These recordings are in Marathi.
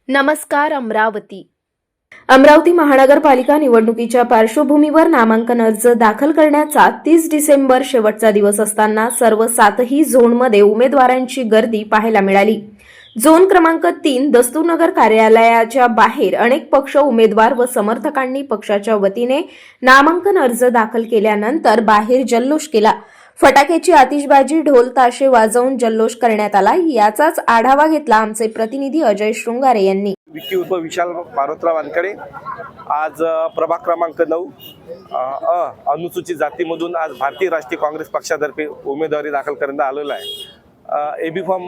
नमस्कार अमरावती महानगरपालिका निवडणुकीच्या पार्श्वभूमीवर नामांकन अर्ज दाखल करण्याचा 30 डिसेंबर शेवटचा दिवस असताना सर्व 7ही झोनमध्ये उमेदवारांची गर्दी पाहायला मिळाली। झोन क्रमांक 3 दस्तूरनगर कार्यालयाच्या बाहेर अनेक पक्ष उमेदवार व समर्थकांनी पक्षाच्या वतीने नामांकन अर्ज दाखल केल्यानंतर बाहेर जल्लोष केला। फटाक्याची आतिषबाजी ढोल ताशे वाजवून जल्लोष करण्यात आला। याचाच आढावा घेतला आमचे प्रतिनिधी अजय शृंगारे यांनी। विकी उर्फ विशाल मारुतराव वानकडे आज प्रभाग क्रमांक 9 अनुसूचित जातीमधून आज भारतीय राष्ट्रीय काँग्रेस पक्षातर्फे उमेदवारी दाखल करण्यात आलेला आहे। एबी फॉर्म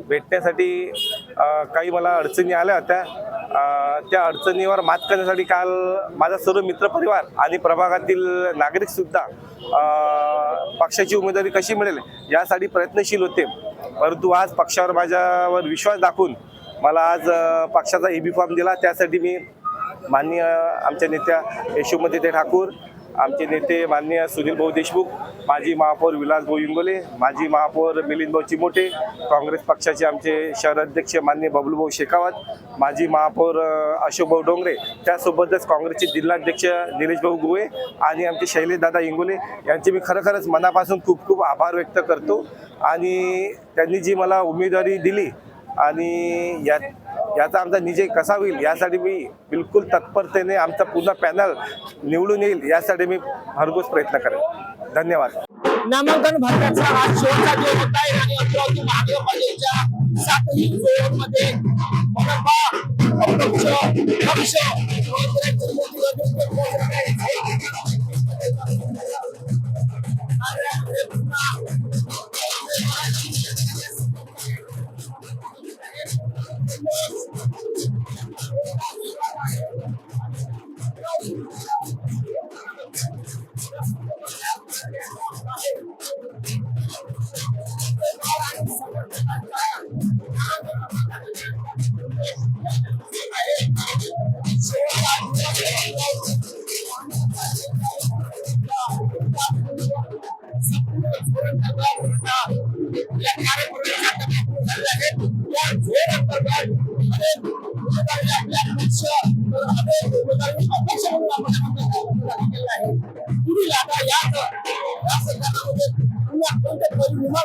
भेटण्यासाठी काही मला अडचणी आल्या होत्या। त्या अडचणीवर मात करण्यासाठी काल माझा सर्व मित्रपरिवार आणि प्रभागातील नागरिक सुद्धा पक्षाची उमेदवारी कशी मिळेल यासाठी प्रयत्नशील होते, परंतु आज पक्षावर माझ्यावर विश्वास दाखवून मला आज पक्षाचा एबी फॉर्म दिला। त्यासाठी मी माननीय आमच्या नेत्या यशोमती ठाकूर, आमचे नेते माननीय सुनील भाऊ देशमुख, माजी महापौर विलास भाऊ इंगोले, माजी महापौर मिलिंद भाऊ चिमोटे, काँग्रेस पक्षाचे आमचे शहर अध्यक्ष माननीय बबलू भाऊ शेखावत, माजी महापौर अशोक भाऊ डोंगरे, त्यासोबतच काँग्रेसचे जिल्हाध्यक्ष निलेश भाऊ गुळे आणि आमचे शैलेश दादा इंगोले यांचे मी खरोखरच मनापासून खूप खूप आभार व्यक्त करतो। आणि त्यांनी जी मला उमेदवारी दिली आणि याचा आमचा निजय कसा होईल यासाठी मी बिलकुल तत्परतेने आमचा पूर्ण पॅनल निवडून येईल यासाठी मी भरघोस प्रयत्न करेन। धन्यवाद। नामांकन भरण्याचा आज शेवटचा दिवस होता आहे आणि अमरावती महानगरपालिकेच्या 7ही झोनमध्ये मनपा पक्ष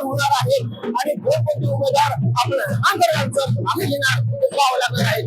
होणार आहे आणि कोणते उमेदवार आपल्या आंदोलनाचं आम्ही घेणार पाहावं लागणार आहे।